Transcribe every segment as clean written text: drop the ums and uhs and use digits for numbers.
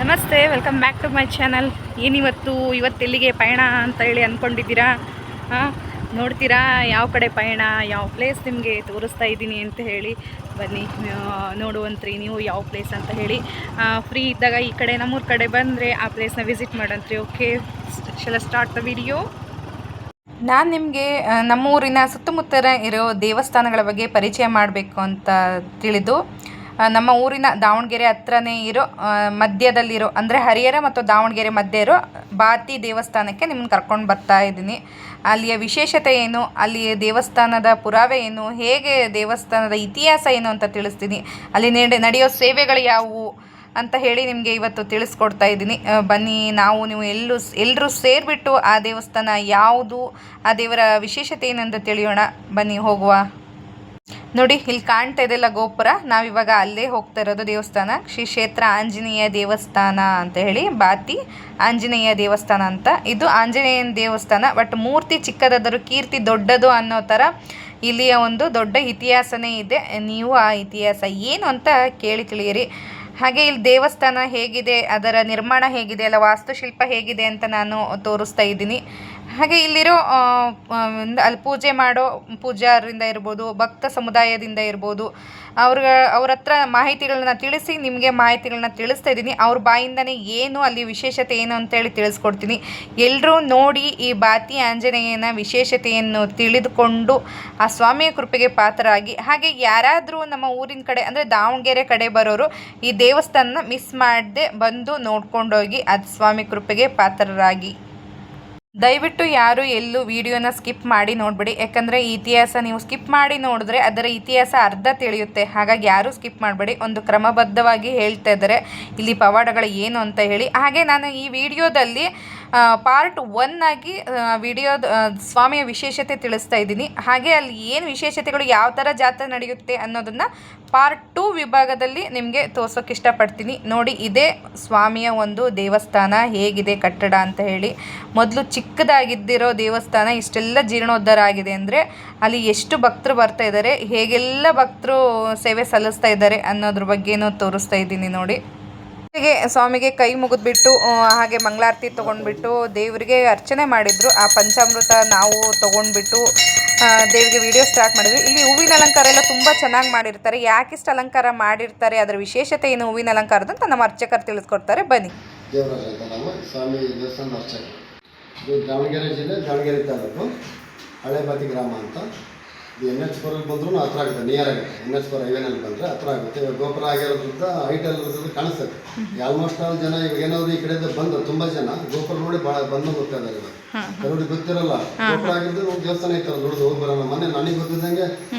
ನಮಸ್ತೆ, welcome back to my channel. ಇವತ್ತೆಲ್ಲಿಗೆ ಪಯಣ ಅಂತ ಹೇಳಿ ಅಂದ್ಕೊಂಡಿದ್ದೀರಾ? ನೋಡ್ತೀರಾ ಯಾವ ಕಡೆ ಪಯಣ, ಯಾವ ಪ್ಲೇಸ್ ನಿಮಗೆ ತೋರಿಸ್ತಾ ಇದ್ದೀನಿ ಅಂತ ಹೇಳಿ. ಬನ್ನಿ ನೋಡುವಂತ್ರಿ ನೀವು ಯಾವ ಪ್ಲೇಸ್ ಅಂತ ಹೇಳಿ. ಫ್ರೀ ಇದ್ದಾಗ ಈ ಕಡೆ ನಮ್ಮೂರ ಕಡೆ ಬಂದರೆ ಆ ಪ್ಲೇಸ್ನ ವಿಸಿಟ್ ಮಾಡಂತ್ರಿ. Okay, shall start the video. ನಾನು ನಿಮಗೆ ನಮ್ಮೂರಿನ ಸುತ್ತಮುತ್ತ ಇರೋ ದೇವಸ್ಥಾನಗಳ ಬಗ್ಗೆ ಪರಿಚಯ ಮಾಡಬೇಕು ಅಂತ ತಿಳಿದು ನಮ್ಮ ಊರಿನ ದಾವಣಗೆರೆ ಹತ್ರನೇ ಇರೋ ಮಧ್ಯದಲ್ಲಿರೋ ಅಂದರೆ ಹರಿಹರ ಮತ್ತು ದಾವಣಗೆರೆ ಮಧ್ಯೆ ಇರೋ ಬಾತಿ ದೇವಸ್ಥಾನಕ್ಕೆ ನಿಮ್ಮನ್ನು ಕರ್ಕೊಂಡು ಬರ್ತಾ ಇದ್ದೀನಿ. ಅಲ್ಲಿಯ ವಿಶೇಷತೆ ಏನು, ಅಲ್ಲಿ ದೇವಸ್ಥಾನದ ಪುರಾವೆ ಏನು, ಹೇಗೆ ದೇವಸ್ಥಾನದ ಇತಿಹಾಸ ಏನು ಅಂತ ತಿಳಿಸ್ತೀನಿ. ಅಲ್ಲಿ ನಡೆಯೋ ಸೇವೆಗಳು ಯಾವುವು ಅಂತ ಹೇಳಿ ನಿಮಗೆ ಇವತ್ತು ತಿಳಿಸ್ಕೊಡ್ತಾ ಇದ್ದೀನಿ. ಬನ್ನಿ ನೀವು ಎಲ್ಲರೂ ಸೇರಿಬಿಟ್ಟು ಆ ದೇವಸ್ಥಾನ ಯಾವುದು, ಆ ದೇವರ ವಿಶೇಷತೆ ಏನಂತ ತಿಳಿಯೋಣ. ಬನ್ನಿ ಹೋಗುವ. ನೋಡಿ, ಇಲ್ಲಿ ಕಾಣ್ತಾ ಇದೆಲ್ಲ ಗೋಪುರ. ನಾವಿವಾಗ ಅಲ್ಲೇ ಹೋಗ್ತಾ ಇರೋದು ದೇವಸ್ಥಾನ. ಶ್ರೀ ಕ್ಷೇತ್ರ ಆಂಜನೇಯ ದೇವಸ್ಥಾನ ಅಂತ ಹೇಳಿ, ಬಾತಿ ಆಂಜನೇಯ ದೇವಸ್ಥಾನ ಅಂತ. ಇದು ಆಂಜನೇಯನ ದೇವಸ್ಥಾನ, ಬಟ್ ಮೂರ್ತಿ ಚಿಕ್ಕದಾದರೂ ಕೀರ್ತಿ ದೊಡ್ಡದು ಅನ್ನೋ ಥರ ಇಲ್ಲಿಯ ಒಂದು ದೊಡ್ಡ ಇತಿಹಾಸನೇ ಇದೆ. ನೀವು ಆ ಇತಿಹಾಸ ಏನು ಅಂತ ಕೇಳಿ ತಿಳಿಯಿರಿ. ಹಾಗೆ ಇಲ್ಲಿ ದೇವಸ್ಥಾನ ಹೇಗಿದೆ, ಅದರ ನಿರ್ಮಾಣ ಹೇಗಿದೆ, ಅಲ್ಲ ವಾಸ್ತುಶಿಲ್ಪ ಹೇಗಿದೆ ಅಂತ ನಾನು ತೋರಿಸ್ತಾ ಇದ್ದೀನಿ. ಹಾಗೆ ಇಲ್ಲಿರೋ ಅಲ್ಲಿ ಪೂಜೆ ಮಾಡೋ ಪೂಜಾರರಿಂದ ಇರ್ಬೋದು, ಭಕ್ತ ಸಮುದಾಯದಿಂದ ಇರ್ಬೋದು, ಅವ್ರ ಹತ್ರ ಮಾಹಿತಿಗಳನ್ನ ತಿಳಿಸಿ ನಿಮಗೆ ಮಾಹಿತಿಗಳನ್ನ ತಿಳಿಸ್ತಾ ಇದ್ದೀನಿ. ಅವ್ರ ಬಾಯಿಂದನೇ ಏನು ಅಲ್ಲಿ ವಿಶೇಷತೆ ಏನು ಅಂತೇಳಿ ತಿಳಿಸ್ಕೊಡ್ತೀನಿ. ಎಲ್ಲರೂ ನೋಡಿ ಈ ಬಾತಿ ಆಂಜನೇಯನ ವಿಶೇಷತೆಯನ್ನು ತಿಳಿದುಕೊಂಡು ಆ ಸ್ವಾಮಿಯ ಕೃಪೆಗೆ ಪಾತ್ರರಾಗಿ. ಹಾಗೆ ಯಾರಾದರೂ ನಮ್ಮ ಊರಿನ ಕಡೆ ಅಂದರೆ ದಾವಣಗೆರೆ ಕಡೆ ಬರೋರು ಈ ದೇವಸ್ಥಾನನ ಮಿಸ್ ಮಾಡದೆ ಬಂದು ನೋಡ್ಕೊಂಡೋಗಿ ಅದು ಸ್ವಾಮಿ ಕೃಪೆಗೆ ಪಾತ್ರರಾಗಿ. ದಯವಿಟ್ಟು ಯಾರು ಎಲ್ಲೂ ವಿಡಿಯೋನ ಸ್ಕಿಪ್ ಮಾಡಿ ನೋಡಬೇಡಿ. ಯಾಕಂದರೆ ಈ ಇತಿಹಾಸ ನೀವು ಸ್ಕಿಪ್ ಮಾಡಿ ನೋಡಿದ್ರೆ ಅದರ ಇತಿಹಾಸ ಅರ್ಧ ತಿಳಿಯುತ್ತೆ. ಹಾಗಾಗಿ ಯಾರೂ ಸ್ಕಿಪ್ ಮಾಡಬೇಡಿ. ಒಂದು ಕ್ರಮಬದ್ಧವಾಗಿ ಹೇಳ್ತಾ ಇದ್ದಾರೆ ಇಲ್ಲಿ ಪವಾಡಗಳು ಏನು ಅಂತ ಹೇಳಿ. ಹಾಗೆ ನಾನು ಈ ವಿಡಿಯೋದಲ್ಲಿ ಪಾರ್ಟ್ 1 ಆಗಿ ವಿಡಿಯೋದ ಸ್ವಾಮಿಯ ವಿಶೇಷತೆ ತಿಳಿಸ್ತಾ ಇದ್ದೀನಿ. ಹಾಗೆ ಅಲ್ಲಿ ಏನು ವಿಶೇಷತೆಗಳು, ಯಾವ ಥರ ಜಾತ್ರೆ ನಡೆಯುತ್ತೆ ಅನ್ನೋದನ್ನು ಪಾರ್ಟ್ 2 ವಿಭಾಗದಲ್ಲಿ ನಿಮಗೆ ತೋರ್ಸೋಕ್ಕೆ ಇಷ್ಟಪಡ್ತೀನಿ. ನೋಡಿ, ಇದೇ ಸ್ವಾಮಿಯ ಒಂದು ದೇವಸ್ಥಾನ ಹೇಗಿದೆ ಕಟ್ಟಡ ಅಂತ ಹೇಳಿ. ಮೊದಲು ಚಿಕ್ಕದಾಗಿದ್ದಿರೋ ದೇವಸ್ಥಾನ ಇಷ್ಟೆಲ್ಲ ಜೀರ್ಣೋದ್ಧಾರ ಆಗಿದೆ ಅಂದರೆ ಅಲ್ಲಿ ಎಷ್ಟು ಭಕ್ತರು ಬರ್ತಾ ಇದ್ದಾರೆ, ಹೇಗೆಲ್ಲ ಭಕ್ತರು ಸೇವೆ ಸಲ್ಲಿಸ್ತಾ ಇದ್ದಾರೆ ಅನ್ನೋದ್ರ ಬಗ್ಗೆನೂ ತೋರಿಸ್ತಾ ಇದ್ದೀನಿ. ನೋಡಿ, ಸ್ವಾಮಿಗೆ ಕೈ ಮುಗಿದ್ಬಿಟ್ಟು ಹಾಗೆ ಮಂಗಳಾರತಿ ತೊಗೊಂಡ್ಬಿಟ್ಟು ದೇವರಿಗೆ ಅರ್ಚನೆ ಮಾಡಿದ್ರು. ಆ ಪಂಚಾಮೃತ ನಾವು ತೊಗೊಂಡ್ಬಿಟ್ಟು ದೇವರಿಗೆ ವಿಡಿಯೋ ಸ್ಟಾರ್ಟ್ ಮಾಡಿದ್ವಿ. ಇಲ್ಲಿ ಹೂವಿನ ಅಲಂಕಾರ ಎಲ್ಲ ತುಂಬ ಚೆನ್ನಾಗಿ ಮಾಡಿರ್ತಾರೆ. ಯಾಕಿಷ್ಟು ಅಲಂಕಾರ ಮಾಡಿರ್ತಾರೆ, ಅದರ ವಿಶೇಷತೆ ಏನು ಹೂವಿನ ಅಲಂಕಾರದ ಅಂತ ನಮ್ಮ ಅರ್ಚಕರು ತಿಳಿಸ್ಕೊಡ್ತಾರೆ. ಬನ್ನಿ. ದೇವರಾಜ ಅಂತ ನಾವು ಸ್ವಾಮಿ ದೇವಸ್ಥಾನದ ಅರ್ಚಕರು. ಇದು ದಾವಣಗೆರೆ ಜಿಲ್ಲೆ, ದಾವಣಗೆರೆ ತಾಲೂಕು, ಹಳೇಬಾತಿ ಗ್ರಾಮ ಅಂತ. ಇದು NH4 ಬಂದ್ರೂ ಹತ್ರ ಆಗುತ್ತೆ, ನಿಯರ್ ಆಗುತ್ತೆ. NH4 ಹೈವೇನಲ್ಲಿ ಬಂದರೆ ಹತ್ರ ಆಗುತ್ತೆ. ಇವಾಗ ಗೋಪುರ ಆಗಿರೋದ್ರಿಂದ ಹೈಟಲ್ಲಿ ಕಾಣಿಸ್ತದೆ. ಆಲ್ಮೋಸ್ಟ್ ಆಲ್ ಜನ ಇವಾಗ ಏನಾದ್ರು ಈ ಕಡೆಯಿಂದ ಬಂದು ತುಂಬ ಜನ ಗೋಪುರ ನೋಡಿ ಭಾಳ ಬಂದು ಹೋಗ್ತಾ ಇದ್ದಾರೆ. ಇವಾಗ ನೋಡಿ ಗೊತ್ತಿರಲ್ಲ, ಗೋಪುರ ಆಗಿದ್ದು ಒಂದು ದೇವಸ್ಥಾನ ಐತಲ್ಲ, ನೋಡಿದು ಹೋಗಿ ಬರೋಣ. ಮೊನ್ನೆ ನನಗೆ ಗೊತ್ತಿದ್ದಂಗೆ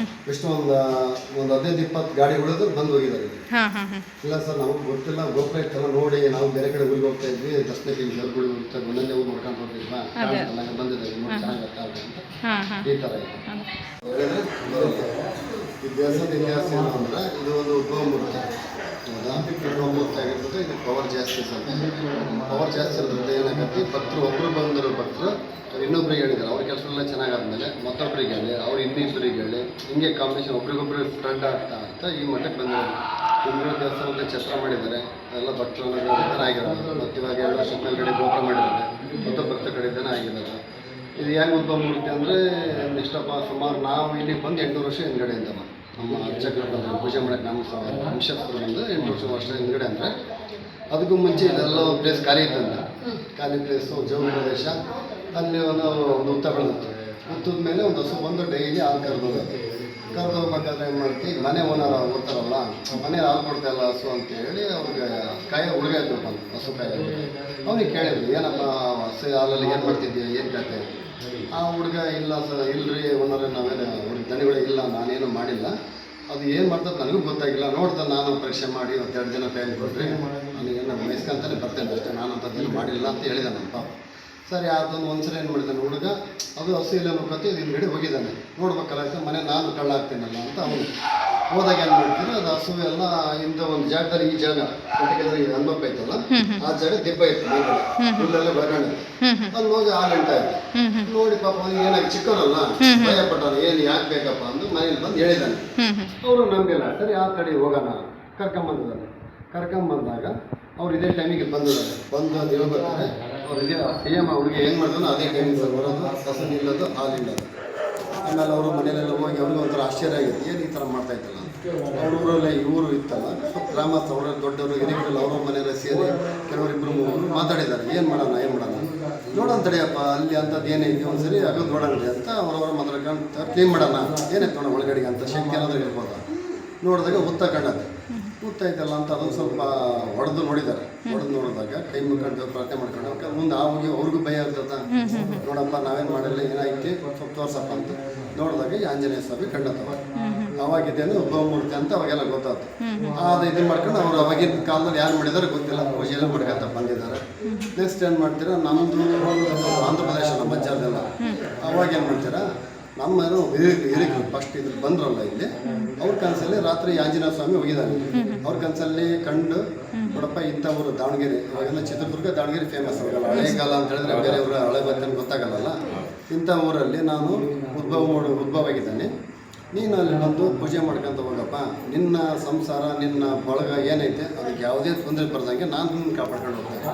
ಎಷ್ಟು ಒಂದು 15-20 ಗಾಡಿ ಉಳಿದು ಬಂದು ಹೋಗಿದ್ದಾರೆ. ಇಲ್ಲ ಸರ್, ನಮಗೆ ಗೊತ್ತಿಲ್ಲ, ಗೋಪುರ ಇತ್ತಲ್ಲ ನೋಡಿ ನಾವು ಬೇರೆ ಕಡೆ ಊರಿಗೆ ಹೋಗ್ತಾ ಇದ್ವಿ, ದರ್ಶನಕ್ಕೆ ಜಲ್ಗುಡಿ ಹೋಗ್ತಾ ಒಂದೊಂದೇ ಊರು ನೋಡ್ಕೊಂಡು ಹೋಗಿದ್ವಾ, ಕಾಣಿಸ್ತಲ್ಲ ಬಂದಿದ್ದಾರೆ, ನೋಡಿ ಚೆನ್ನಾಗಿ ಅಂತ ಈ ಥರ ಇದೆ. ಹೇಳಿದ್ರೆ ಈ ದೇವಸ್ಥಾನದ ಇತಿಹಾಸ ಏನು ಅಂದರೆ, ಇದು ಒಂದು ಉದ್ಭವಮೂರ್ತಿ. ಉದ್ಭವಮೂರ್ತಿ ಆಗಿರ್ತದೆ. ಇದು ಪವರ್ ಜಾಸ್ತಿ ಸ್ವಲ್ಪ, ಪವರ್ ಜಾಸ್ತಿ ಇರೋದ್ರಿಂದ ಏನಾಗತ್ತೆ, ಭಕ್ತರು ಒಬ್ಬರು ಬಂದರು, ಭಕ್ತರು ಇನ್ನೊಬ್ರಿಗೆ ಹೇಳಿದ್ದಾರೆ. ಅವ್ರ ಕೆಲಸಗಳೆಲ್ಲ ಚೆನ್ನಾಗಾದ್ಮೇಲೆ ಮತ್ತೊಬ್ಬರಿಗೆ ಹೇಳಿ, ಅವ್ರು ಇನ್ನಿಬ್ಬರಿಗೆ ಹೇಳಿ, ಹಿಂಗೆ ಕಾಂಬಿನೇಷನ್ ಒಬ್ರಿಗೊಬ್ರು ಫ್ರೆಂಡ್ ಆಗ್ತಾ ಅಂತ ಈ ಮಟ್ಟಕ್ಕೆ ಬಂದಿರೋದು. ಕುಂಬಳ ದೇವಸ್ಥಾನದ ಛತ್ರ ಮಾಡಿದ್ದಾರೆ, ಎಲ್ಲ ಭಕ್ತರು ಆಗಿರೋದು. ಮತ್ತು ಇವಾಗ 2 ವರ್ಷದ ಮೇಲ್ಗಡೆ ಗೋಪುರ ಮಾಡಿದ್ದಾರೆ, ಮತ್ತೊಬ್ಬ ಭಕ್ತ ಕಡೆಯಿಂದನೇ ಆಗಿರೋದು. ಇದು ಹೆಂಗೆ ಉದ್ಭವ ಮೂರ್ತಿ ಅಂದರೆ, ಇಷ್ಟಪ್ಪ ಸುಮಾರು ನಾವು ಇಲ್ಲಿ ಬಂದು 800 ವರ್ಷ ಹಿಂದ್ಗಡೆಯಿಂದ ನಮ್ಮ ಅರ್ಚಕರು ಬಂದು ಪೂಜೆ ಮಾಡೋಕ್ಕೆ ನಮ್ಮ ವಂಶಸ್ಥರು ಬಂದು 800 ವರ್ಷ ಹಿಂದ್ಗಡೆ ಅಂದರೆ. ಅದಕ್ಕೂ ಮುಂಚೆ ಇದೆಲ್ಲ ಒಂದು ಪ್ಲೇಸ್ ಖಾಲಿ ಇತ್ತಂತ, ಖಾಲಿ ಪ್ಲೇಸು ಜೌನ ಪ್ರದೇಶ. ಅಲ್ಲಿ ಒಂದು ಹುತ್ತ ಬೆಳೆದಿತ್ತು. ಹುತ್ತದ ಮೇಲೆ ಒಂದು ಹಸು ಬಂದು ಡೈಲಿ ಹಾಲು ಕರೆದೋಗ್ಬೇಕಾದ್ರೆ ಏನು ಮಾಡ್ತೀವಿ, ಮನೆ ಓನರ್ ಓದ್ತಾರಲ್ಲ, ಮನೆ ಹಾಲು ಕೊಡ್ತಾಯಿಲ್ಲ ಹಸು ಅಂತೇಳಿ ಅವ್ರಿಗೆ ಹುಡುಗ ಇದ್ದಪ್ಪ ಅಂತ, ಹಸು ಅವ್ನಿಗೆ ಕೇಳಿದ್ರು, ಏನಪ್ಪ ಹಸು ಹಾಲಲ್ಲಿ ಏನು ಮಾಡ್ತಿದ್ದೀಯ, ಏನು ಕತೆ? ಆ ಹುಡುಗ, ಇಲ್ಲ ಸರ್, ಇಲ್ಲರಿ ಓನರ್, ನಾವೇನು ಹುಡುಗ ದನಿಗಳು ಇಲ್ಲ, ನಾನೇನು ಮಾಡಿಲ್ಲ, ಅದು ಏನು ಮಾಡ್ತದೆ ನನಗೂ ಗೊತ್ತಾಗಿಲ್ಲ, ನೋಡ್ದೆ ನಾನು ಪರೀಕ್ಷೆ ಮಾಡಿ 2 ದಿನ ಟೈಮ್ ಕೊಡ್ರಿ, ನನಗೇನು ವಯಸ್ಕಂತಾನೆ ಬರ್ತೇನೆ ಅಷ್ಟೇ, ನಾನು ಅಂಥದ್ದೇನು ಮಾಡಿಲ್ಲ ಅಂತ ಹೇಳಿದಾನಂತ. ಸರಿ, ಅದೊಂದು ಒಂದ್ಸರಿ ಏನು ಮಾಡಿದ್ದಾನೆ ಹುಡುಗ, ಅದು ಹಸು ಇಲ್ಲ ನೋಡ್ಕೊತಿ ಇದು ಹಿಂದ್ಗಡೆ ಹೋಗಿದ್ದಾನೆ. ನೋಡ್ಬೇಕಲ್ಲ ಮನೆ ನಾನು ಕಳ್ಳ ಆಗ್ತೀನಲ್ಲ ಅಂತ ಅವನು ಹೋದಾಗ ಏನು ಮಾಡ್ತೀನಿ, ಅದು ಹಸು ಎಲ್ಲ ಇಂಥ ಒಂದು ಜಾಗದಲ್ಲಿ, ಈ ಜಾಗ ಕೊಟ್ಟಿಗೆ ಅನ್ಬಪ್ಪ ಐತಲ್ಲ, ಆ ಜಾಗ ದಿಬ್ಬ ಇತ್ತು ಮೇಲ್ಗಡೆ, ಇಲ್ಲೆಲ್ಲ ಬರಗಣೆ, ಅಲ್ಲಿ ಹೋಗಿ ಹಾಲು ಎಂಟ ಆಯ್ತು. ನೋಡಿ ಪಾಪ ಏನಾಗಿ ಚಿಕ್ಕವನಲ್ಲ, ಭಯ ಪಟ್ಟಾನ, ಏನು ಯಾಕೆ ಬೇಕಪ್ಪ ಅಂದು ಮನೇಲಿ ಬಂದು ಹೇಳಿದ್ದಾನೆ. ಅವರು ನಂಬಿಲ್ಲ. ಸರಿ, ಆ ಕಡೆ ಹೋಗೋಣ ಕರ್ಕೊಂಬಂದಿದ್ದಾನೆ. ಕರ್ಕೊಂಬಂದಾಗ ಅವ್ರು ಅವ್ರು ಇದೇ ಟೈಮಿಗೆ ಬಂದಿದ್ದಾರೆ. ಬಂದು ಅದು ಹೇಳ್ಬೇಕಾದ್ರೆ ಅವ್ರಿಗೆ ಸೇಮ್ ಅವ್ರಿಗೆ ಏನು ಮಾಡಿದ್ರು ಅದೇ ಟೈಮಿಗೆ ಬರೋದು, ಹಸು ನಿಲ್ಲೋದು, ಹಾಲು ನಿಲ್ಲೋದು. ಆಮೇಲೆ ಅವರು ಮನೆಯಲ್ಲೆಲ್ಲ ಹೋಗಿ ಅವ್ರಿಗೆ ಒಂಥರ ಆಶ್ಚರ್ಯ ಆಗಿತ್ತು, ಏನು ಈ ಥರ ಮಾಡ್ತಾ ಇತ್ತಲ್ಲ. ಅವ್ರ ಊರಲ್ಲೇ ಇವರು ಇತ್ತಲ್ಲ, ಸ್ವಲ್ಪ ಗ್ರಾಮಸ್ಥ ಅವರ ದೊಡ್ಡವರು ಹಿರಿಯರೆಲ್ಲ ಅವ್ರ ಮನೆಯಲ್ಲ ಸೇರಿ ಕೆಲವರಿಬ್ಬರು ಮೂವರು ಮಾತಾಡಿದ್ದಾರೆ, ಏನು ಮಾಡೋಣ ನೋಡೋಣ ತಡೆಯಪ್ಪ, ಅಲ್ಲಿ ಅಂಥದ್ದು ಏನೈತಿ ಒಂದ್ಸರಿ ಅದು ನೋಡೋಣ ಅಂತ ಅವ್ರವ್ರ ಮಾತಾಡ್ಕೊಂಡು ಕ್ಲೀನ್ ಮಾಡೋಣ, ಏನೈತೆ ನೋಡೋಣ ಒಳಗಡೆಗೆ ಅಂತ ಶಕ್ತಿ ಏನಾದರೂ ಇರ್ಬೋದು. ನೋಡಿದಾಗ ಹುತ್ತ ಕಂಡತ್ತೆ, ಹುತ್ತೈತಲ್ಲ ಅಂತ ಅದನ್ನು ಸ್ವಲ್ಪ ಹೊಡೆದು ನೋಡಿದಾಗ ಕೈ ಮುಖಂಡು ಪ್ರಾರ್ಥನೆ ಮಾಡ್ಕೊಂಡು ಮುಂದೆ ಹೋಗಿ ಅವ್ರಿಗೂ ಭಯ ಇರ್ತದ, ನೋಡಪ್ಪ ನಾವೇನು ಮಾಡಿಲ್ಲ ಏನಾಯ್ತು ಸ್ವಲ್ಪ ತೋರ್ಸಪ್ಪ ಅಂತ ನೋಡಿದಾಗ ಈ ಆಂಜನೇಯ ಸ್ವಾಮಿ ಕಂಡತ್ತವ. ಅವಾಗಿದ್ದೇನೆ ಉದ್ಭವ ಮೂರ್ತಿ ಅಂತ ಅವಾಗೆಲ್ಲ ಗೊತ್ತಾಯ್ತು. ಅದು ಇದನ್ನು ಮಾಡ್ಕೊಂಡು ಅವ್ರು ಅವಾಗಿನ ಕಾಲದಲ್ಲಿ ಯಾರು ಮಾಡಿದಾರೆ ಗೊತ್ತಿಲ್ಲ, ಪೂಜೆಲ್ಲ ಮಾಡ್ಕೊಂತ ಬಂದಿದ್ದಾರೆ. ನೆಕ್ಸ್ಟ್ ಏನು ಮಾಡ್ತೀರಾ, ನಮ್ಮದು ಆಂಧ್ರ ಪ್ರದೇಶ ನಮ್ಮ ಬಜ್ಜಾರ್ದೆಲ್ಲ ಅವಾಗ ಏನು ಮಾಡ್ತೀರಾ, ನಮ್ಮನು ಹಿರಿಕರು ಫಸ್ಟ್ ಇದ್ರ ಬಂದ್ರಲ್ಲ ಇಲ್ಲಿ, ಅವ್ರ ಕನಸಲ್ಲಿ ರಾತ್ರಿ ಆಂಜನೇಯ ಸ್ವಾಮಿ ಹೋಗಿದ್ದಾನೆ. ಅವ್ರ ಕನಸಲ್ಲಿ ಕಂಡು ನೋಡಪ್ಪ ಇಂಥ ಊರು ದಾವಣಗೆರೆ, ಇವಾಗೆಲ್ಲ ಚಿತ್ರದುರ್ಗ ದಾವಣಗೆರೆ ಫೇಮಸ್, ಅವಾಗೆಲ್ಲ ಹಳೆ ಕಾಲ ಅಂತ ಹೇಳಿದ್ರೆ ಬೇರೆ ಊರು ಹಳೆ ಬರ್ತೇನೆ ಗೊತ್ತಾಗಲ್ಲ. ಇಂಥ ಊರಲ್ಲಿ ನಾನು ಉದ್ಭವ ಆಗಿದ್ದಾನೆ, ನೀನು ಅಲ್ಲಿ ಬಂದು ಪೂಜೆ ಮಾಡ್ಕೊಂತ ಹೋಗಪ್ಪ, ನಿನ್ನ ಸಂಸಾರ ನಿನ್ನ ಬಳಗ ಏನೈತೆ ಅದಕ್ಕೆ ಯಾವುದೇ ತೊಂದರೆ ಬರ್ದಂಗೆ ನಾನು ನಿನ್ನ ಕಾಪಾಡ್ಕೊಂಡು ಹೋಗ್ತೇನೆ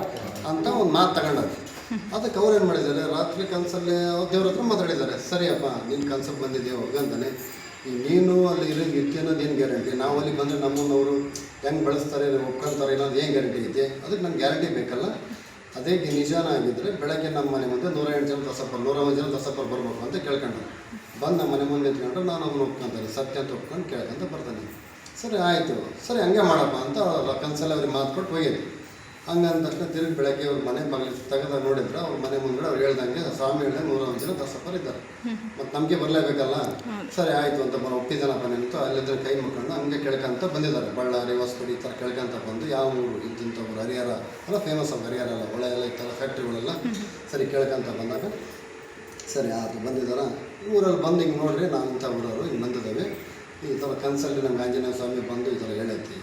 ಅಂತ ಒಂದು ಮಾತು ತಗೊಂಡದ್ದು. ಅದಕ್ಕೆ ಅವ್ರು ಏನು ಮಾಡಿದ್ದಾರೆ, ರಾತ್ರಿ ಕನಸಲ್ಲಿ ದೇವ್ರ ಹತ್ರ ಮಾತಾಡಿದ್ದಾರೆ, ಸರಿಯಪ್ಪ ನಿನ್ನ ಕನ್ಸಲ್ಲಿ ಬಂದಿದ್ದೀವಿ ಹೋಗಂತಾನೆ, ಈಗ ನೀನು ಅಲ್ಲಿ ಇರೋದು ಇರ್ತಿ ಅನ್ನೋದು ಏನು ಗ್ಯಾರಂಟಿ, ನಾವು ಅಲ್ಲಿ ಬಂದರೆ ನಮ್ಮನ್ನು ಅವರು ಹೆಂಗೆ ಬಳಸ್ತಾರೆ ಒಪ್ಕೊಳ್ತಾರೆ ಅನ್ನೋದು ಏನು ಗ್ಯಾರಂಟಿ ಐತೆ, ಅದಕ್ಕೆ ನಂಗೆ ಗ್ಯಾರಂಟಿ ಬೇಕಲ್ಲ. ಅದೇ ನಿಜಾನ ಆಗಿದ್ದರೆ ಬೆಳಗ್ಗೆ ನಮ್ಮ ಮನೆ ಮುಂದೆ 108 ಜನ ದಸಪ್ಪರು 101 ಜನ ದಸಪ್ಪರು ಬರಬೇಕು ಅಂತ ಕೇಳ್ಕೊಂಡ್ರು. ಬಂದು ನಮ್ಮ ಮನೆ ಮುಂದೆ ನಿಂತ್ಕೊಂಡ್ರೆ ನಾನು ಅವನು ಒಪ್ಕೊಂತಾನೆ, ಸತ್ಯ ಅಂತ ಒಪ್ಕೊಂಡು ಕೇಳ್ಕೊಂತ ಬರ್ತಾನೆ. ಸರಿ ಆಯಿತು, ಸರಿ ಹಂಗೆ ಮಾಡಪ್ಪ ಅಂತ ಕನಸಲ್ಲಿ ಅವ್ರಿಗೆ ಮಾತು ಕೊಟ್ಟು ಹೋಗಿದ್ವಿ. ಹಂಗಂದ ತಕ್ಷಣ ತಿರುಗಿ ಬೆಳಗ್ಗೆ ಅವ್ರ ಮನೆ ಬಾಗಿಲು ತೆಗೆದಾಗ ನೋಡಿದ್ರೆ ಅವ್ರ ಮನೆ ಮುಂದೆ ಅವ್ರು ಹೇಳ್ದಂಗೆ ಸ್ವಾಮಿ ಹೇಳಿದೆ 101 ಜನ ದಸಪ್ಪರು ಇದ್ದಾರೆ. ಮತ್ತು ನಮಗೆ ಬರಲೇಬೇಕಲ್ಲ, ಸರಿ ಆಯಿತು ಅಂತ ಒಪ್ಪಿದ್ದಾನಪ್ಪ ನಿಂತು ಅಲ್ಲಿದ್ದರೆ ಕೈ ಮುಕ್ಕೊಂಡು ಹಂಗೆ ಕೇಳ್ಕೊಂತ ಬಂದಿದ್ದಾರೆ. ಬಳ್ಳಾರಿ ಹೊಸಪೇಟೆ ಈ ಥರ ಕೇಳ್ಕೊಂತ ಬಂದು ಯಾವ ಊರು ಇಂಥವ್ರು ಹರಿಹರ ಎಲ್ಲ ಫೇಮಸ್ ಆಗಿ ಹರಿಹರ ಎಲ್ಲ ಒಳ್ಳೆ ಎಲ್ಲ ಈ ಥರ ಫ್ಯಾಕ್ಟ್ರಿಗಳೆಲ್ಲ ಸರಿ ಕೇಳ್ಕೊಂತ ಬಂದಾಗ ಸರಿ ಆಯಿತು ಬಂದಿದ್ದಾರ ಊರಲ್ಲಿ ಬಂದು ಹಿಂಗೆ ನೋಡ್ರಿ ನಾವು ಇಂಥ ಊರವರು ಹಿಂಗೆ ಬಂದಿದ್ದೇವೆ, ಈ ಥರ ಕನಸಲ್ಲಿ ನಮ್ಗೆ ಆಂಜನೇಯ ಸ್ವಾಮಿ ಬಂದು ಈ ಥರ ಹೇಳೈತಿ.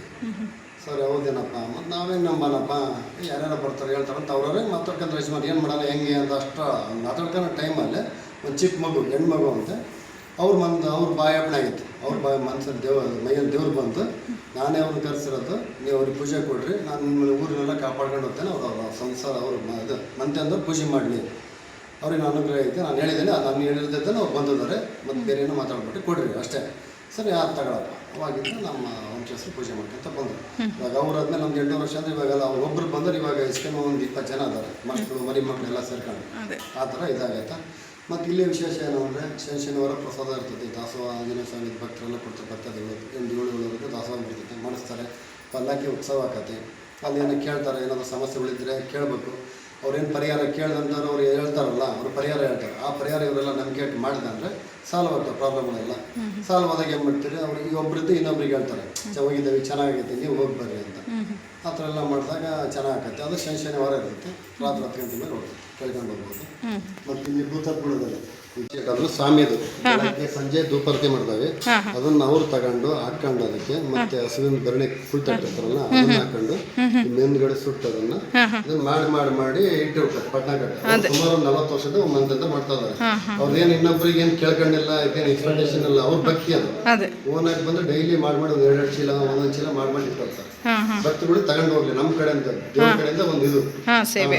ಸರಿ ಹೌದೇನಪ್ಪ, ಮತ್ತು ನಾವೇನು ನಂಬನಪ್ಪ, ಯಾರ್ಯಾರು ಬರ್ತಾರೆ ಹೇಳ್ತಾರೆ ಅಂತ ಅವ್ರವ್ರೆ ಮಾತಾಡ್ಕೊಂಡು ಯಜಮಾನ್ ಏನು ಮಾಡೋಣ ಹೆಂಗೆ ಅಂತ ಅಷ್ಟು ಮಾತಾಡ್ಕೊಳ್ಳೋ ಟೈಮಲ್ಲೇ ಒಂದು ಚಿಕ್ಕ ಮಗು ಹೆಣ್ಮಗು ಅಂತ ಅವ್ರ ಬಾಯಪ್ಪಣೆ ಆಗಿತ್ತು. ಅವ್ರ ಮನಸ್ಸಲ್ಲಿ ಮೈಯಲ್ಲಿ ದೇವ್ರು ಬಂದು ನಾನೇ ಅವ್ರನ್ನ ಕರೆಸಿರೋದು, ನೀವು ಅವ್ರಿಗೆ ಪೂಜೆ ಕೊಡ್ರಿ, ನಾನು ನಿಮ್ಮಲ್ಲಿ ಊರಿನೆಲ್ಲ ಕಾಪಾಡ್ಕೊಂಡು ಹೋಗ್ತೇನೆ, ಅವ್ರ ಸಂಸಾರ ಅವ್ರ ಇದು ಮಂತೆ ಅಂದ್ರೆ ಪೂಜೆ ಮಾಡಲಿ, ಅವ್ರಿಗೆ ನಾನು ಅನುಗ್ರಹ ಐತೆ, ನಾನು ಹೇಳಿದ್ದೇನೆ ನಾನು ಹೇಳಿದ್ದೇನೆ ಅವ್ರು ಬಂದಿದ್ದಾರೆ, ಮತ್ತು ಬೇರೆ ಏನೋ ಮಾತಾಡ್ಬಿಟ್ಟು ಕೊಡ್ರಿ ಅಷ್ಟೇ. ಸರಿ ಆಯ್ತು ತಗೊಳಪ್ಪ. ಅವಾಗಿಂದ ನಮ್ಮ ವಂಶಸ್ಥರು ಪೂಜೆ ಮಾಡ್ಕೊಂತ ಬಂದರು. ಇವಾಗ ಅವ್ರಾದ್ಮೇಲೆ ನಮ್ದು 8 ವರ್ಷ ಅಂದರೆ ಇವಾಗೆಲ್ಲ ಅವ್ರು ಒಬ್ಬರು ಬಂದರೆ ಇವಾಗ ಇಸ್ಕೊಂಡು ಒಂದು 20 ಜನ ಅದಾರೆ, ಮಕ್ಕಳು ಮರಿ ಮಕ್ಕಳೆಲ್ಲ ಸೇರ್ಕೊಂಡು ಆ ಥರ ಇದಾಗೈತೆ. ಮತ್ತು ಇಲ್ಲಿ ವಿಶೇಷ ಏನು ಅಂದರೆ ಶನಿವಾರ ಪ್ರಸಾದ ಇರ್ತದೆ, ದಾಸೋಹ ಆಂಜನೇಯ ಸ್ವಾಮಿ ಭಕ್ತರೆಲ್ಲ ಕೊಡ್ತಾರೆ, ಬರ್ತದೆ 7 ದಾಸೋಹ ಬರ್ತೈತೆ, ಮಾಡಿಸ್ತಾರೆ, ಪಲ್ಲಕ್ಕಿ ಉತ್ಸವ ಆಕತಿ. ಅಲ್ಲಿ ಏನೋ ಕೇಳ್ತಾರೆ, ಏನಾದರೂ ಸಮಸ್ಯೆಗಳಿದ್ದರೆ ಕೇಳಬೇಕು. ಅವ್ರೇನು ಪರಿಹಾರ ಕೇಳ್ದಂಥವ್ರು ಅವ್ರು ಹೇಳ್ತಾರಲ್ಲ, ಅವರು ಪರಿಹಾರ ಹೇಳ್ತಾರೆ, ಆ ಪರಿಹಾರ ಇವರೆಲ್ಲ ನಂಬಿಕೆ ಇಟ್ಟು ಮಾಡಿದೆ ಅಂದರೆ ಸಾಲ್ವ್ ಆಗ್ತವೆ ಪ್ರಾಬ್ಲಮ್ಗಳೆಲ್ಲ. ಸಾಲ್ವ್ ಆದಾಗ ಏನು ಮಾಡ್ತೀರಿ, ಅವ್ರಿಗೆ ಒಬ್ಬರಿದ್ದು ಇನ್ನೊಬ್ರಿಗೆ ಹೇಳ್ತಾರೆ ಹೋಗಿದ್ದೇವೆ ಚೆನ್ನಾಗೈತೆ ನೀವು ಹೋಗಿ ಬರ್ರಿ ಅಂತ. ಆ ಥರ ಎಲ್ಲ ಮಾಡಿದಾಗ ಚೆನ್ನಾಗತ್ತೆ. ಅದು ಶನಿವಾರ ಇರುತ್ತೆ, ರಾತ್ರಿ 10 ಗಂಟೆ ಮೇಲೆ ಹೋಗ್ತದೆ, ಕೇಳ್ಕೊಂಡು ಹೋಗ್ಬೋದು. ಮತ್ತು ಇಲ್ಲಿ ಭೂತತ್ ಬಿಡೋದಲ್ಲ ಅದು ಸ್ವಾಮಿದು ಬೆಳಗ್ಗೆ ಸಂಜೆ ಧೂಪಾರತಿ ಮಾಡ್ತೇವೆ, ಅದನ್ನ ಅವ್ರು ತಗೊಂಡು ಹಾಕೊಂಡು ಅದಕ್ಕೆ ಮತ್ತೆ ಹಸುವಿನ ಬೆರಣೆ ಫುಲ್ ತಟ್ಟಿರ್ತಾರಲ್ಲ ಅದನ್ನ ಹಾಕೊಂಡು ಮೇಲ್ಗಡೆ ಸುಟ್ಟದನ್ನ ಅದನ್ನ ಮಾಡಿ ಇಟ್ಟಿರ್ತಾರೆ ಪಟ್ನಾಗಟ್ಟೆ. ಸುಮಾರು 40 ವರ್ಷದ ಮಂತ್ ಮಾಡ್ತಾ ಇದಾರೆ. ಅವ್ರೇನು ಇನ್ನೊಬ್ರಿಗೆ ಏನು ಕೇಳ್ಕೊಂಡಿಲ್ಲ, ಇದೇನು ಎಕ್ಸ್ಪೆಕ್ಟೇಷನ್ ಇಲ್ಲ, ಅವ್ರ ಭಕ್ತಿ ಅದು ಓನಾಗಿ ಬಂದು ಡೈಲಿ ಮಾಡಿ 1-2 ಚೀಲ 1 ಚೀಲ ಮಾಡಿ ಇಟ್ಟಿರ್ತಾರೆ. ಭಕ್ತರುಗಳು ತಗೊಂಡು ಹೋಗ್ಲಿ ನಮ್ಮ ಕಡೆಯಿಂದ ದೇವ್ರ ಕಡೆಯಿಂದ ಒಂದು ಇದು ಸೇವೆ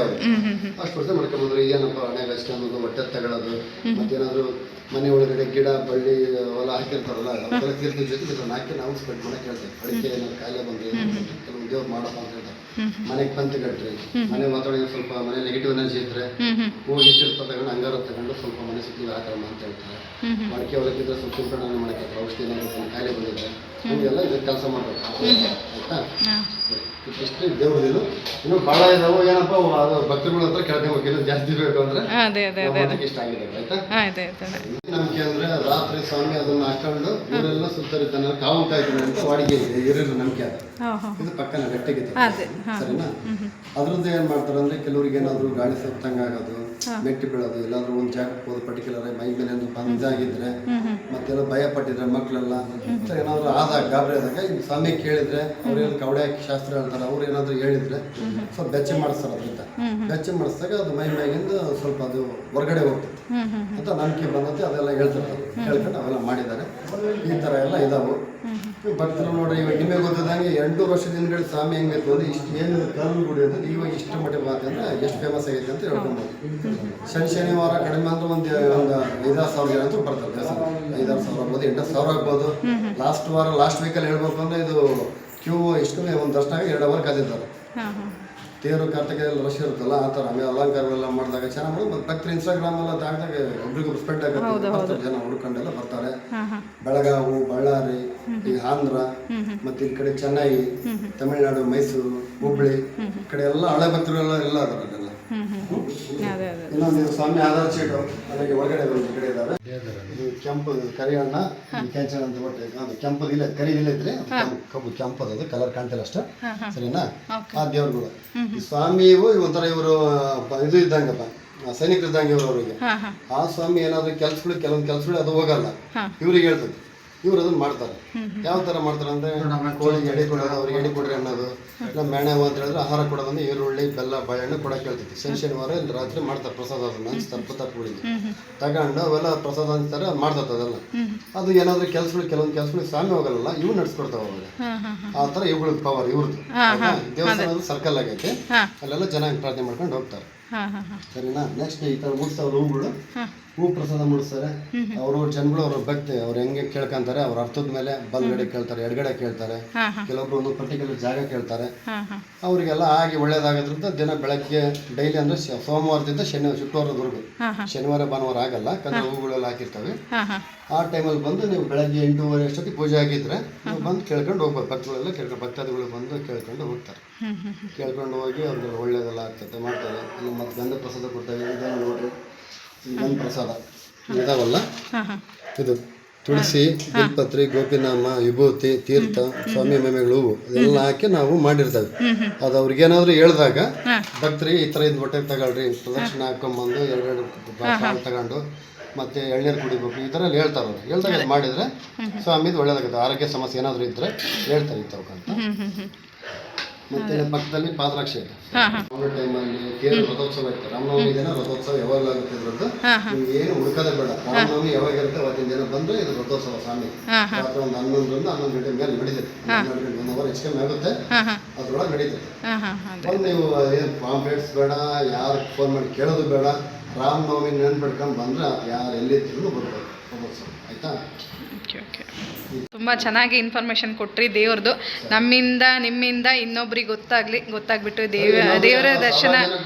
ಅವರು ಅಷ್ಟು ವರ್ಷ ಮಾಡ್ಕೊಂಡ್ಬಂದ್ರೆ ಏನಪ್ಪ ಹಣೆಗೆ ಅಷ್ಟೇ ಅನ್ನೋದು ಹೊಟ್ಟೆ ತಗೊಳ್ಳೋದು, ಮತ್ತೇನಾದ್ರು ಮನೆ ಒಳಗಡೆ ಗಿಡ ಬಳ್ಳಿ ಹೊಲ ಹಾಕಿರ್ತಾರಲ್ಲ ಅದೆಲ್ಲ ತೀರ್ಥ ಜೊತೆ ಇದನ್ನ ಹಾಕಿ ನಾವು ಸ್ಪೆಂಡ್ ಮಾಡಕ್ಕೆ ಹೇಳ್ತೇವೆ. ಅಡಿಕೆ ಏನಾದ್ರು ಕಾಯಿಲೆ ಬಂದ್ರೆ ಕೆಲವು ದೇವ್ರು ಮಾಡಪ್ಪ ಅಂತ ಹೇಳ್ತಾರೆ. ಮನೆಗೆ ಪಂತ ಕಟ್ರಿ, ಮನೆ ವಾತಾವರಣ ಸ್ವಲ್ಪ ಮನೆ ನೆಗೆಟಿವ್ ಎನರ್ಜಿ ಇದ್ರೆ ಹೋಗಿ ತೀರ್ಥ ತಗೊಂಡು ಅಂಗಾರ ತಗೊಂಡು ಸ್ವಲ್ಪ ಮನೆ ಸುತ್ತಲೂ ಹಾಕಮ್ಮ ಅಂತ ಹೇಳ್ತಾರೆ. ಮಡಿಕೆ ಹೊಲಕ್ಕಿದ್ರೆ ಸ್ವಲ್ಪ ಸಿಂಪಡಣೆ ಮಾಡಕ್ಕೆ ಔಷಧಿ ಏನಾದ್ರು ಕಾಯಿಲೆ ಬಂದಿದ್ರೆ ಹೀಗೆಲ್ಲ ಇದಕ್ಕೆ ಕೆಲಸ ಮಾಡಬೇಕು ಆಯ್ತಾ. ಇಷ್ಟು ದೇವ್ರದಿದು ಇನ್ನು ಭಾಳ ಇದಾವೆ ಏನಪ್ಪ ಅದು ಭಕ್ತರುಗಳ ಹತ್ರ ಕೇಳ್ಕೊಬೇಕು, ಜಾಸ್ತಿ ಬೇಕು ಅಂದ್ರೆ ಇಷ್ಟ ಆಗಿದೆ ಆಯ್ತಾ. ನಂಬಿಕೆ ಅಂದ್ರೆ ರಾತ್ರಿ ಸ್ವಾಮಿ ಅದನ್ನ ಹಾಕೊಂಡು ಊರೆಲ್ಲ ಸುತ್ತರಿತಾನೆ ಕಾವು ಕಾಯ್ತಾನೆ ಅಂತ ವಾಡಿಕೆ ಇದೆ, ಹಿರಿಯರ ನಂಬಿಕೆ ಅದು. ಇದು ಪಕ್ಕನ ಗಟ್ಟಿಗೆ ಸರಿನಾ. ಅದ್ರದ್ದು ಏನ್ ಮಾಡ್ತಾರೆ ಅಂದ್ರೆ ಕೆಲವ್ರಿಗೆ ಏನಾದ್ರು ಗಾಳಿ ಸತ್ತಂಗ ಆಗೋದು, ಮೆಟ್ಟಿ ಬೀಳೋದು, ಎಲ್ಲಾದ್ರೂ ಒಂದು ಜಾಗಕ್ಕೆ ಹೋದ ಪರ್ಟಿಕ್ಯುಲರ್ ಮೈ ಮೇಲೆ ಬಂದಾಗಿದ್ರೆ ಮತ್ತೆಲ್ಲ ಭಯ ಪಟ್ಟಿದ್ರೆ ಮಕ್ಕಳೆಲ್ಲ ಏನಾದ್ರು ಆದಾಗ ಗಾಬರಿ ಆದಾಗ ಸ್ವಾಮಿ ಕೇಳಿದ್ರೆ ಅವ್ರೇನು ಕವಡೆ ಶಾಸ್ತ್ರ ಹೇಳ್ತಾರ ಅವ್ರು ಏನಾದರೂ ಹೇಳಿದ್ರೆ ಸ್ವಲ್ಪ ಬೆಚ್ಚ ಮಾಡಿಸ್ತಾರೆ ಅದರಿಂದ. ಬೆಚ್ಚ ಮಾಡಿಸಿದಾಗ ಅದು ಮೈಗಿಂದ ಸ್ವಲ್ಪ ಅದು ಹೊರಗಡೆ ಹೋಗ್ತದೆ ಅಂತ ನಂಬಿಕೆ ಬಂದತೆ. ಅದೆಲ್ಲ ಹೇಳ್ತಿರ್ತಾರೆ, ಹೇಳ್ಕೊಂಡು ಅವೆಲ್ಲ ಮಾಡಿದ್ದಾರೆ. ಈ ಥರ ಎಲ್ಲ ಇದಾವೆ. ಭಕ್ತರು ನೋಡ್ರಿ, ಇವಾಗ ನಿಮಗೆ ಗೊತ್ತಿದ್ದಂಗೆ 800 ವರ್ಷದ ಹಿಂದ್ಗಡೆ ಸ್ವಾಮಿ ಹೆಂಗಿತ್ತು ಅಂದ್ರೆ ಇಷ್ಟು ಏನು ಕಲ್ಲು ಗುಡಿ ಅಂತ ಇವಾಗ ಇಷ್ಟು ಮಟ್ಟಿಗೆ ಮಾತಂದ್ರೆ ಎಷ್ಟು ಫೇಮಸ್ ಆಗೈತೆ ಅಂತ ಹೇಳ್ಕೊಬೋದು. ಶನಿವಾರ ಕಡಿಮೆ ಅಂದ್ರೆ ಒಂದು 5,000 ಜನ ಅಂತೂ ಬರ್ತಾರೆ ದೇವಸ್ಥಾನ. 5,000 ಆಗ್ಬೋದು, 8,000 ಆಗ್ಬೋದು. ಲಾಸ್ಟ್ ವೀಕಲ್ಲಿ ಹೇಳ್ಬೇಕು ಅಂದರೆ ಇದು ಕ್ಯೂ ಇಷ್ಟು ಒಂದು ದರ್ಶನ 2 ಅವರ್ ಕಾದಿದ್ದಾರೆ. ತೇರು ಕಾರ್ತಿಕೆಲ್ಲ ರಶ್ ಇರುತ್ತಲ್ಲ ಆ ಥರ. ಆಮೇಲೆ ಅಲಂಕಾರಗಳೆಲ್ಲ ಮಾಡಿದಾಗ ಚೆನ್ನಾಗಿ ಮಾಡಿ. ಮತ್ತು ಭಕ್ತರು ಇನ್ಸ್ಟಾಗ್ರಾಮ್ ಎಲ್ಲ ಹಾಕಿದಾಗ ಒಬ್ರಿಗೊಬ್ರು ಸ್ಪ್ರೆಡ್ ಆಗುತ್ತೆ, ಜನ ಹುಡ್ಕೊಂಡೆಲ್ಲ ಬರ್ತಾರೆ. ಬೆಳಗಾವಿ, ಬಳ್ಳಾರಿ, ಈಗ ಆಂಧ್ರ, ಮತ್ತು ಈ ಕಡೆ ಚೆನ್ನೈ, ತಮಿಳುನಾಡು, ಮೈಸೂರು, ಹುಬ್ಬಳ್ಳಿ ಈ ಕಡೆ ಎಲ್ಲ ಹಳೆ ಭಕ್ತರುಗಳೆಲ್ಲ ಎಲ್ಲ ಅದರಲ್ಲೆಲ್ಲ. ಇನ್ನೊಂದು ಸ್ವಾಮಿ ಆಧಾರ್ ಶೀಟು ಅದಕ್ಕೆ ಒಳಗಡೆ ಒಂದು ಕಡೆ ಇದ್ದಾರೆ. ಇದು ಕೆಂಪು ಕರಿ ಹಣ್ಣ, ಕೆಂಚನ ಅಂತ ಹೊಟ್ಟೆ ಅದು ಕೆಂಪು ಇಲ್ಲ, ಕರಿ ಇಲ್ಲ ಇದ್ರೆ ಕಬ್ಬು ಕೆಂಪದು ಕಲರ್ ಕಾಣ್ತಿಲ್ಲ ಅಷ್ಟೇ. ಸರಿನಾ? ಆ ದೇವ್ರುಗಳು ಈ ಸ್ವಾಮಿ ಒಂಥರ ಇವರು ಇದು ಇದ್ದಂಗಪ್ಪ, ಸೈನಿಕರು ಇದ್ದಂಗೆ ಇವರು ಅವರಿಗೆ. ಆ ಸ್ವಾಮಿ ಏನಾದ್ರು ಕೆಲಸಗಳು ಕೆಲವೊಂದು ಕೆಲಸಗಳು ಅದು ಹೋಗಲ್ಲ, ಇವ್ರಿಗೆ ಹೇಳ್ತದೆ. ಇವ್ರು ಅದನ್ನ ಮಾಡ್ತಾರೆ. ಯಾವ ಥರ ಮಾಡ್ತಾರೆ ಅಂದರೆ ಕೋಳಿಗೆ ಎಡೆ ಕೊಡೋದು, ಅವ್ರಿಗೆ ಎಡೆ ಕೊಡ್ರಿ ಅನ್ನೋದು. ನಮ್ಮ ಮೇಣವು ಅಂತ ಹೇಳಿದ್ರೆ ಆಹಾರ ಕೊಡೋದಂದ್ರೆ ಈರುಳ್ಳಿ, ಬೆಲ್ಲ, ಬಾಳೆಹಣ್ಣು ಕೊಡೋಕೆ ಹೇಳ್ತೈತಿ. ಶನಿವಾರ ಇಲ್ಲಿ ರಾತ್ರಿ ಮಾಡ್ತಾರೆ ಪ್ರಸಾದ. ಅದನ್ನ ಹಂಚ್ತಾರೆ ಪುತ್ತಪ್ಪಗಳಿಗೆ ತಗೊಂಡು ಅವೆಲ್ಲ ಪ್ರಸಾದ ಹಂಚ್ತಾರೆ. ಅದು ಮಾಡ್ತದೆ ಅದೆಲ್ಲ. ಅದು ಏನಾದರೂ ಕೆಲಸಗಳು ಕೆಲವೊಂದು ಕೆಲಸಗಳು ಸ್ವಾಮಿ ಹೋಗಲ್ಲ, ಇವು ನಡ್ಸ್ಕೊಡ್ತಾವೆ ಅವಾಗ. ಆ ಥರ ಇವುಗಳಿಗೆ ಪವರ್ ಇವ್ರದ್ದು. ದೇವಸ್ಥಾನ ಸರ್ಕಲ್ ಆಗೈತೆ, ಅಲ್ಲೆಲ್ಲ ಚೆನ್ನಾಗಿ ಪ್ರಾರ್ಥನೆ ಮಾಡ್ಕೊಂಡು ಹೋಗ್ತಾರೆ. ಸರಿನಾ? ನೆಕ್ಸ್ಟ್ ಈ ಥರ ಮುಗಿಸ್ತಾವ್ರು ಹೂಗಳು, ಹೂ ಪ್ರಸಾದ ಮುಡಿಸ್ತಾರೆ. ಅವರು ಜನಗಳು ಅವ್ರ ಭಕ್ತಿ ಅವ್ರು ಹೆಂಗೆ ಕೇಳ್ಕೊಂತಾರೆ, ಅವ್ರ ಅರ್ಥದ ಮೇಲೆ ಬಲ್ಗಡೆ ಕೇಳ್ತಾರೆ, ಎಡಗಡೆ ಕೇಳ್ತಾರೆ, ಕೆಲವೊಬ್ರು ಒಂದು ಪರ್ಟಿಕ್ಯುಲರ್ ಜಾಗ ಕೇಳ್ತಾರೆ. ಅವರಿಗೆಲ್ಲ ಆಗಿ ಒಳ್ಳೇದಾಗೋದ್ರಿಂದ ದಿನ ಬೆಳಗ್ಗೆ ಡೈಲಿ ಅಂದರೆ ಸೋಮವಾರದಿಂದ ಶುಕ್ರವಾರದವರೆಗೂ, ಶನಿವಾರ ಭಾನುವಾರ ಆಗಲ್ಲ, ಯಾಕಂದ್ರೆ ಹೂಗಳೆಲ್ಲ ಹಾಕಿರ್ತವೆ. ಆ ಟೈಮಲ್ಲಿ ಬಂದು ನೀವು ಬೆಳಗ್ಗೆ 8:30 ಅಷ್ಟೊತ್ತಿಗೆ ಪೂಜೆ ಆಗಿದ್ರೆ ನೀವು ಬಂದು ಕೇಳ್ಕೊಂಡು ಹೋಗ್ಬೋದು. ಭಕ್ತಗಳೆಲ್ಲ ಕೇಳ್ಕೊಂಡು ಭಕ್ತಾದಿಗಳು ಬಂದು ಕೇಳ್ಕೊಂಡು ಹೋಗ್ತಾರೆ. ಕೇಳ್ಕೊಂಡು ಹೋಗಿ ಅವ್ರಿಗೆ ಒಳ್ಳೇದೆಲ್ಲ ಆಗ್ತದೆ, ಮಾಡ್ತಾರೆ. ಮತ್ತು ಗಂಧ ಪ್ರಸಾದ ಕೊಡ್ತಾರೆ. ಇದನ್ನು ನೋಡ್ರಿ, ಗಂಧ ಪ್ರಸಾದ ಇದಾವಲ್ಲ, ಇದು ತುಳಸಿ, ಬಿಲ್ಪತ್ರಿ, ಗೋಪಿನಾಮ, ವಿಭೂತಿ, ತೀರ್ಥ, ಸ್ವಾಮಿ ಮೇಮೆಗಳು, ಹೂವು ಅದೆಲ್ಲ ಹಾಕಿ ನಾವು ಮಾಡಿರ್ತೇವೆ. ಅದು ಅವ್ರಿಗೇನಾದ್ರು ಹೇಳಿದಾಗ ಭಕ್ತರಿಗೆ ಈ ಥರ ಇದು ಹೊಟ್ಟೆ ತಗೊಳ್ರಿ, ಪ್ರದಕ್ಷಿಣೆ ಹಾಕೊಂಬಂದು 2 ಕಾಳು ತಗೊಂಡು ಮತ್ತೆ ಎಳ್ನೀರು ಕುಡಿಬೇಕು, ಈ ಥರ ಹೇಳ್ತಾರೆ. ಅವ್ರು ಹೇಳ್ದಾಗ ಅದು ಮಾಡಿದರೆ ಸ್ವಾಮಿದು ಒಳ್ಳೇದಾಗುತ್ತೆ. ಆರೋಗ್ಯ ಸಮಸ್ಯೆ ಏನಾದರೂ ಇದ್ದರೆ ಹೇಳ್ತಾರೆ ಇತ್ತವ್ಕಂತ. ಮತ್ತೆ ಪಕ್ಕದಲ್ಲಿ ಪಾದರಕ್ಷೆ ಇದೆ. ಟೈಮಲ್ಲಿ ತೇರು ರಥೋತ್ಸವ ಇತ್ತು. ರಾಮನವಮಿ ದಿನ ರಥೋತ್ಸವ ಯಾವಾಗಲೂ ಆಗುತ್ತೆ. ಇದ್ರದ್ದು ನಿಮ್ಗೆ ಏನು ಹುಡುಕದೇ ಬೇಡ. ರಾಮನವಮಿ ಯಾವಾಗ ಇರುತ್ತೆ ಅವತ್ತಿನ ದಿನ ಬಂದರೆ ಇದು ರಥೋತ್ಸವ ಸ್ವಾಮಿ. ರಾತ್ರಿ ಒಂದು 11ರಿಂದ 11 ಗಂಟೆ ಮೇಲೆ ನಡೀತದೆ. 12 ಗಂಟೆ 1 ಅವರ್ ಹೆಚ್ಚು ಕಮ್ಮಿ ಆಗುತ್ತೆ, ಅದ್ರೊಳಗೆ ನಡೀತದೆ. ಒಂದು ನೀವು ಏನು ಪಾಂಪ್ಲೆಟ್ಸ್ ಬೇಡ, ಯಾರು ಫೋನ್ ಮಾಡಿ ಕೇಳೋದು ಬೇಡ. ರಾಮನವಮಿ ನೆನ್ಪಿಡ್ಕೊಂಡು ಬಂದರೆ ಯಾರು ಎಲ್ಲಿದ್ರು ಬರ್ಬೋದು ರಥೋತ್ಸವ. ಆಯಿತಾ? ತುಂಬ ಚೆನ್ನಾಗಿ ಇನ್ಫಾರ್ಮೇಷನ್ ಕೊಟ್ರಿ ದೇವ್ರದ್ದು. ನಮ್ಮಿಂದ ನಿಮ್ಮಿಂದ ಇನ್ನೊಬ್ರಿಗೆ ಗೊತ್ತಾಗ್ಬಿಟ್ಟು ದೇವರ ದರ್ಶನ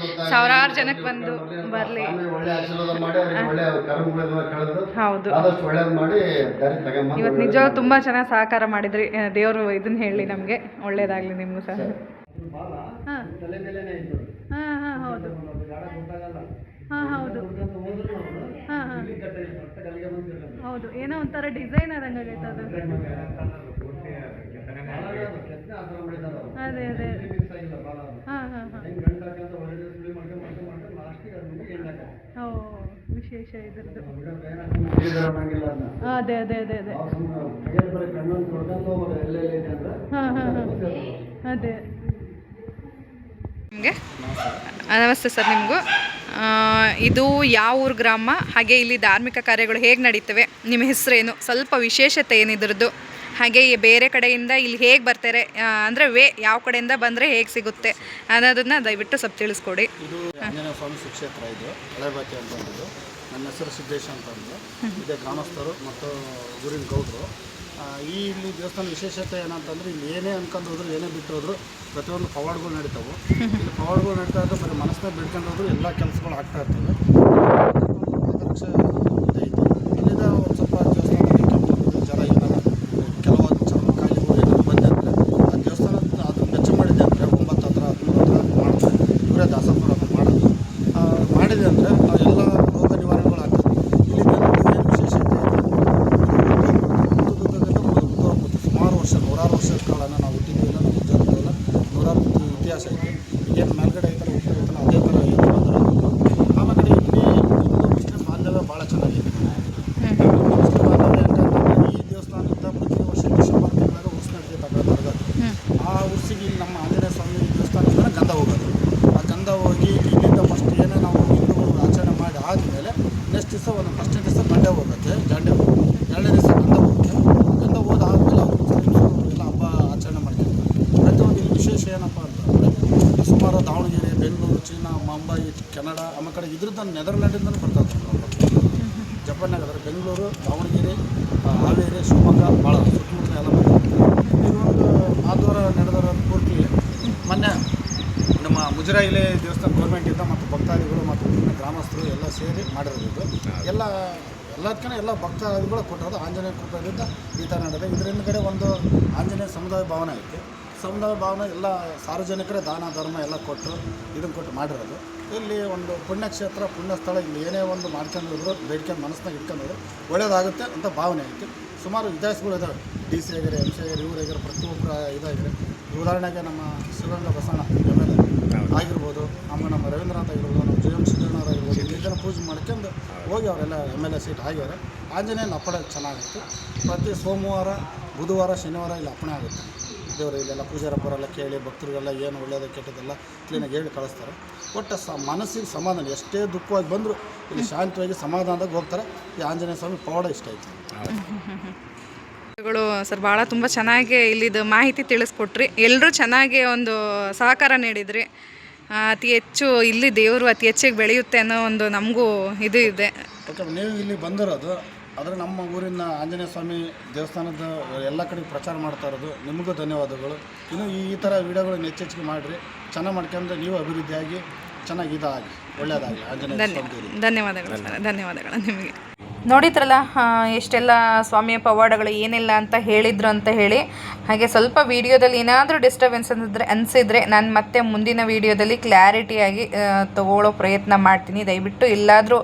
ಸಾವಿರಾರು ಜನಕ್ಕೆ ಬಂದು ಬರಲಿ. ಹೌದು, ಇವತ್ತು ನಿಜವಾಗ್ಲೂ ತುಂಬ ಚೆನ್ನಾಗಿ ಸಹಕಾರ ಮಾಡಿದ್ರಿ. ದೇವರು ಇದನ್ನ ಹೇಳಿ ನಮಗೆ ಒಳ್ಳೇದಾಗಲಿ ನಿಮಗೂ ಸಹ. ಹಾಂ ಹಾಂ ಹಾಂ ಹೌದು ಹಾಂ ಹೌದು ಹಾಂ ಹಾಂ ಹೌದು. ಏನೋ ಒಂಥರ ಡಿಸೈನ್ ಆದಂಗೆ ಆಗೈತೆ ಅದು. ಅದೇ ಅದೇ ಹಾಂ ಹಾಂ ಹಾಂ. ಓ, ವಿಶೇಷ ಇದ್ರದ್ದು. ಅದೇ ಅದೇ ಅದೇ ಅದೇ ಹಾಂ ಹಾಂ ಹಾಂ ಅದೇ. ನಿಮಗೆ ನಮಸ್ತೆ ಸರ್. ನಿಮಗೂ ಇದು ಯಾವ ಊರು ಗ್ರಾಮ, ಹಾಗೆ ಇಲ್ಲಿ ಧಾರ್ಮಿಕ ಕಾರ್ಯಗಳು ಹೇಗೆ ನಡೀತವೆ, ನಿಮ್ಮ ಹೆಸರೇನು, ಸ್ವಲ್ಪ ವಿಶೇಷತೆ ಏನಿದ್ರದ್ದು, ಹಾಗೆ ಬೇರೆ ಕಡೆಯಿಂದ ಇಲ್ಲಿ ಹೇಗೆ ಬರ್ತಾರೆ, ಅಂದರೆ ಯಾವ ಕಡೆಯಿಂದ ಬಂದರೆ ಹೇಗೆ ಸಿಗುತ್ತೆ ಅನ್ನೋದನ್ನು ದಯವಿಟ್ಟು ಸ್ವಲ್ಪ ತಿಳಿಸ್ಕೊಡಿ. ಇದು ಆಂಜನೇಯ ಸ್ವಾಮಿ ಸುಕ್ಷೇತ್ರ, ಇದು ಹಳೆಬಾಕಿ ಅಂತಂದಿದ್ದು. ನನ್ನ ಹೆಸರು ಸಿದ್ದೇಶ ಅಂತಂದು. ಇದೇ ಗ್ರಾಮಸ್ಥರು ಮತ್ತು ಊರಿನ ಗೌಡರು. ಇಲ್ಲಿ ದೇವಸ್ಥಾನ ವಿಶೇಷತೆ ಏನಂತಂದರೆ ಇಲ್ಲಿ ಏನೇ ಅನ್ಕೊಂಡು ಹೋದ್ರು, ಏನೇ ಬಿಟ್ಟು ಹೋದ್ರು ಪ್ರತಿಯೊಂದು ಪವಾಡಗಳು ನಡೀತಾವೆ. ಇಲ್ಲಿ ಪವಾಡಗಳು ನಡೀತಾ ಇದ್ದು ಬರೀ ಮನಸ್ಸನ್ನ ಬಿಡ್ಕೊಂಡು ಹೋದ್ರು ಎಲ್ಲ ಕೆಲಸಗಳು ಆಗ್ತಾ ಇರ್ತವೆ. ಪಾದರಕ್ಷೆ ಇತ್ತು. ಇಲ್ಲಿಂದ ಒಂದು ಸ್ವಲ್ಪ ದೇವಸ್ಥಾನದಲ್ಲಿ ಕೆಂಪು ಜಲ ಏನಾರ ಕೆಲವೊಂದು ಚರ್ಮ ಕಾಯಿಲೆಗಳು ಏನಾದ್ರು ಬಂದೆ ಅಂದರೆ ಆ ದೇವಸ್ಥಾನ ಅದನ್ನು ವೆಚ್ಚ ಮಾಡಿದೆ ಅಂದರೆ 9 ಹತ್ರ 13 ಹತ್ರ ಮಾಡ್ತಾರೆ. ಇವರೇ ದಾಸಪ್ಪರು ಅದನ್ನು ಮಾಡೋದು. ಮಾಡಿದೆ ಅಂದರೆ ಎಲ್ಲ ರೋಗ ನಿವಾರಣೆಗಳು ಆಗ್ತದೆ. ಇಲ್ಲಿ ಏನು ವಿಶೇಷತೆ ಸುಮಾರು ವರ್ಷ, ನೂರಾರು ವರ್ಷ ಕಾಲನ ನಾವು ಹುಟ್ಟಿದ್ದೀವಿ. ನಮ್ಮ ಜನರೆಲ್ಲ ನೂರಾರು ಇತಿಹಾಸ ಇದೆ. ಏನು ಮೇಲ್ಗಡೆ ಐತಲ್ಲ ಹುಟ್ಟಿರ್ತಾನೆ ಅದೇ ಥರ ಇತ್ತು. ಆಮೇಲೆ ಇಲ್ಲಿ ಹಿಂದೂ ಮುಸ್ಲಿಂ ಬಾಂಧವ್ಯ ಭಾಳ ಚೆನ್ನಾಗಿದೆ. ಮುಸ್ಲಿಂ ಬಾಂಧವ್ಯ ಯಾಕಂತಂದರೆ ಈ ದೇವಸ್ಥಾನದಿಂದ ಪ್ರತಿ ವರ್ಷ ಡಿಸೆಂಬರ್ ತಿಂಗಳಾಗ ಉರ್ಸು ನಡೆಯುತ್ತೆ. ಆ ಉರ್ಸಿಗೆ ಇಲ್ಲಿ ನಮ್ಮ ಆಂಜನೇಯ ಸ್ವಾಮಿ ದಾವಣಗೆರೆ, ಬೆಂಗಳೂರು, ಚೀನಾ, ಮುಂಬೈ, ಕೆನಡಾ, ಆಮೇಲೆ ಕಡೆ ಇದ್ರದ್ದು ನೆದರ್ಲ್ಯಾಂಡಿಂದನೂ ಬರ್ತಾರೆ. ಜಪಾನ್ನಾಗ ಅದರ ಬೆಂಗಳೂರು, ದಾವಣಗೆರೆ, ಹಾವೇರಿ, ಶಿವಮೊಗ್ಗ ಭಾಳ ಸುತ್ತಮುತ್ತ ಎಲ್ಲ ಬರ್ತಾರೆ. ಇದೊಂದು ಆದ್ವಾರ ನಡೆದರ ಪೂರ್ತಿ ಮೊನ್ನೆ ನಮ್ಮ ಮುಜರಾಯಿಲೆ ದೇವಸ್ಥಾನ ಗೌರ್ಮೆಂಟಿಂದ ಮತ್ತು ಭಕ್ತಾದಿಗಳು ಮತ್ತು ಇಲ್ಲಿನ ಗ್ರಾಮಸ್ಥರು ಎಲ್ಲ ಸೇರಿ ಮಾಡಿರೋದು. ಎಲ್ಲದಕ್ಕಿಂತ ಎಲ್ಲ ಭಕ್ತಾದಿಗಳು ಕೊಟ್ಟೋದು ಆಂಜನೇಯ ಕೃಪೆಯಿಂದ ಈ ಥರ ನಡೆದಿದೆ. ಇದರಿಂದ ಕಡೆ ಒಂದು ಆಂಜನೇಯ ಸಮುದಾಯ ಭವನ ಐತಿ. ಸಮುದಾಯ ಭವನ ಎಲ್ಲ ಸಾರ್ವಜನಿಕರೇ ದಾನ ಧರ್ಮ ಎಲ್ಲ ಕೊಟ್ಟು ಇದನ್ನು ಕೊಟ್ಟು ಮಾಡಿರೋದು. ಇಲ್ಲಿ ಒಂದು ಪುಣ್ಯಕ್ಷೇತ್ರ, ಪುಣ್ಯಸ್ಥಳ, ಇಲ್ಲಿ ಏನೇ ಒಂದು ಮಾಡ್ಕೊಂಡಿದ್ರು ಬೇಡ್ಕೊಂಡು ಮನಸ್ಸಿನಾಗ ಇಟ್ಕೊಂಡಿದ್ರು ಒಳ್ಳೆಯದಾಗುತ್ತೆ ಅಂತ ಭಾವನೆ ಐತಿ. ಸುಮಾರು ಇತಿಹಾಸಗಳು ಇದ್ದಾವೆ. ಡಿ ಸಿ ಆಗಿರಿ, ಎಮ್ ಸಿ ಆಗಿರಿ, ಇವರಾಗಿರೋ ಪ್ರತಿಯೊಬ್ಬರು ಇದಾಗಿದೆ. ಉದಾಹರಣೆಗೆ ನಮ್ಮ ಶಿವಗಂಗಾ ಬಸವಣ್ಣ ಎಮ್.ಎಲ್.ಎ ಆಗಿರ್ಬೋದು, ನಮ್ಮ ರವೀಂದ್ರನಾಥ್ ಆಗಿರ್ಬೋದು, ನಮ್ಮ ಜೆ ಎಮ್ ಸಿದ್ದಣ್ಣವರಾಗಿರ್ಬೋದು, ಇಲ್ಲಿ ಜನ ಪೂಜೆ ಮಾಡ್ಕೊಂಡು ಹೋಗಿ ಅವರೆಲ್ಲ ಎಮ್.ಎಲ್.ಎ ಸೀಟ್ ಆಗ್ಯಾರ. ಆಂಜನೇಯನ ಅಪ್ಪಣೆ ಚೆನ್ನಾಗಿತ್ತು. ಪ್ರತಿ ಸೋಮವಾರ, ಬುಧವಾರ, ಶನಿವಾರ ಇಲ್ಲಿ ಅಪ್ಪಣೆ ಆಗುತ್ತೆ. ದೇವರು ಇಲ್ಲೆಲ್ಲ ಪೂಜಾರಪ್ಪರೆಲ್ಲ ಕೇಳಿ ಭಕ್ತರಿಗೆಲ್ಲ ಏನು ಒಳ್ಳೆಯದು ಕೆಟ್ಟದೆಲ್ಲ ಕ್ಲೀನಾಗಿ ಹೇಳಿ ಕಳಿಸ್ತಾರೆ. ಒಟ್ಟು ಮನಸ್ಸಿಗೆ ಸಮಾಧಾನ, ಎಷ್ಟೇ ದುಃಖವಾಗಿ ಬಂದರೂ ಇಲ್ಲಿ ಶಾಂತವಾಗಿ ಸಮಾಧಾನದಾಗ ಹೋಗ್ತಾರೆ. ಈ ಆಂಜನೇಯ ಸ್ವಾಮಿ ಪವಾಡ ಇಷ್ಟ ಆಯಿತು. ಸರ್ ಭಾಳ ತುಂಬ ಚೆನ್ನಾಗಿ ಇಲ್ಲಿದ್ದು ಮಾಹಿತಿ ತಿಳಿಸ್ಕೊಟ್ರಿ. ಎಲ್ಲರೂ ಚೆನ್ನಾಗಿ ಒಂದು ಸಹಕಾರ ನೀಡಿದ್ರಿ. ಅತಿ ಹೆಚ್ಚು ಇಲ್ಲಿ ದೇವರು ಅತಿ ಹೆಚ್ಚಿಗೆ ಬೆಳೆಯುತ್ತೆ ಅನ್ನೋ ಒಂದು ನಮಗೂ ಇದು ಇದೆ. ಓಕೆ, ನೀವು ಇಲ್ಲಿ ಬಂದಿರೋದು ಆದರೆ ನಮ್ಮ ಊರಿನ ಆಂಜನೇಯ ಸ್ವಾಮಿ ದೇವಸ್ಥಾನದ ಎಲ್ಲ ಕಡೆ ಪ್ರಚಾರ ಮಾಡ್ತಾ ಇರೋದು ನಿಮಗೂ ಧನ್ಯವಾದಗಳು. ಇನ್ನು ಈ ಥರ ವೀಡಿಯೋಗಳನ್ನ ಹೆಚ್ಚೆಚ್ಚಿಗೆ ಮಾಡಿರಿ, ಚೆನ್ನಾಗಿ ಮಾಡ್ಕೊಂಡು ನೀವು ಅಭಿವೃದ್ಧಿಯಾಗಿ ಚೆನ್ನಾಗಿ ಇದಾಗಿ ಒಳ್ಳೆಯದಾಗಿ ಆಂಜನೇಯ ಸ್ವಾಮಿ. ಧನ್ಯವಾದಗಳು ನಿಮಗೆ. ನೋಡಿದ್ರಲ್ಲ ಎಷ್ಟೆಲ್ಲ ಸ್ವಾಮಿಯ ಪವಾಡಗಳು ಏನೆಲ್ಲ ಅಂತ ಹೇಳಿದ್ರು ಅಂತ ಹೇಳಿ. ಹಾಗೆ ಸ್ವಲ್ಪ ವಿಡಿಯೋದಲ್ಲಿ ಏನಾದರೂ ಡಿಸ್ಟರ್ಬೆನ್ಸ್ ಅನಿಸಿದರೆ ನಾನು ಮತ್ತೆ ಮುಂದಿನ ವಿಡಿಯೋದಲ್ಲಿ ಕ್ಲಾರಿಟಿಯಾಗಿ ತಗೊಳ್ಳೋ ಪ್ರಯತ್ನ ಮಾಡ್ತೀನಿ. ದಯವಿಟ್ಟು ಎಲ್ಲಾದರೂ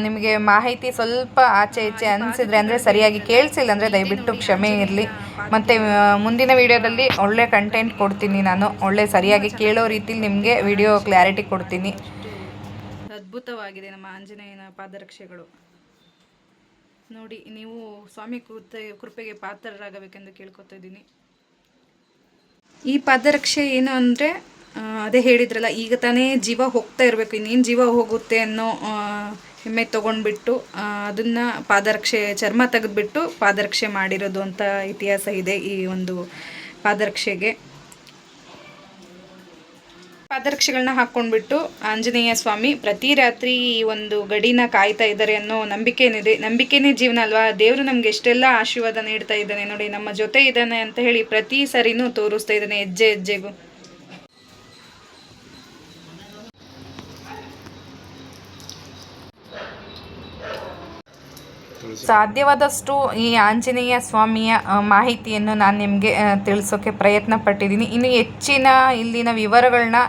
ನಿಮಗೆ ಮಾಹಿತಿ ಸ್ವಲ್ಪ ಆಚೆ ಈಚೆ ಅನಿಸಿದರೆ ಅಂದರೆ ಸರಿಯಾಗಿ ಕೇಳಿಸಿಲ್ಲ ಅಂದರೆ ದಯವಿಟ್ಟು ಕ್ಷಮೆ ಇರಲಿ. ಮತ್ತು ಮುಂದಿನ ವಿಡಿಯೋದಲ್ಲಿ ಒಳ್ಳೆ ಕಂಟೆಂಟ್ ಕೊಡ್ತೀನಿ. ನಾನು ಒಳ್ಳೆ ಸರಿಯಾಗಿ ಕೇಳೋ ರೀತಿಲಿ ನಿಮಗೆ ವಿಡಿಯೋ ಕ್ಲಾರಿಟಿ ಕೊಡ್ತೀನಿ. ಅದ್ಭುತವಾಗಿದೆ ನಮ್ಮ ಆಂಜನೇಯನ ಪಾದರಕ್ಷೆಗಳು. ನೋಡಿ, ನೀವು ಸ್ವಾಮಿ ಕೃಪೆಗೆ ಪಾತ್ರರಾಗಬೇಕೆಂದು ಕೇಳ್ಕೊತಾ ಇದ್ದೀನಿ. ಈ ಪಾದರಕ್ಷೆ ಏನು ಅಂದರೆ ಅದೇ ಹೇಳಿದ್ರಲ್ಲ, ಈಗ ತಾನೇ ಜೀವ ಹೋಗ್ತಾ ಇರಬೇಕು, ಇನ್ನೇನು ಜೀವ ಹೋಗುತ್ತೆ ಅನ್ನೋ ಹೆಮ್ಮೆ ತೊಗೊಂಡ್ಬಿಟ್ಟು ಅದನ್ನು ಪಾದರಕ್ಷೆ ಚರ್ಮ ತೆಗೆದುಬಿಟ್ಟು ಪಾದರಕ್ಷೆ ಮಾಡಿರೋದು ಅಂತ ಇತಿಹಾಸ ಇದೆ ಈ ಒಂದು ಪಾದರಕ್ಷೆಗೆ. ಪಾದರಕ್ಷೆಗಳನ್ನ ಹಾಕ್ಕೊಂಡ್ಬಿಟ್ಟು ಆಂಜನೇಯ ಸ್ವಾಮಿ ಪ್ರತಿ ರಾತ್ರಿ ಈ ಒಂದು ಗಡಿನ ಕಾಯ್ತಾ ಇದ್ದಾರೆ ಅನ್ನೋ ನಂಬಿಕೆನಿದೆ. ನಂಬಿಕೆನೇ ಜೀವನ ಅಲ್ವಾ. ದೇವರು ನಮ್ಗೆ ಎಷ್ಟೆಲ್ಲ ಆಶೀರ್ವಾದ ನೀಡ್ತಾ ಇದ್ದಾನೆ ನೋಡಿ, ನಮ್ಮ ಜೊತೆ ಇದ್ದಾನೆ ಅಂತ ಹೇಳಿ ಪ್ರತಿ ಸರಿನೂ ತೋರಿಸ್ತಾ ಇದ್ದಾನೆ ಹೆಜ್ಜೆ ಹೆಜ್ಜೆಗೂ. ಸಾಧ್ಯವಾದಷ್ಟು ಈ ಆಂಜನೇಯ ಸ್ವಾಮಿಯ ಮಾಹಿತಿಯನ್ನು ನಾನು ನಿಮಗೆ ತಿಳಿಸೋಕ್ಕೆ ಪ್ರಯತ್ನ ಪಟ್ಟಿದ್ದೀನಿ. ಇನ್ನು ಹೆಚ್ಚಿನ ಇಲ್ಲಿನ ವಿವರಗಳನ್ನ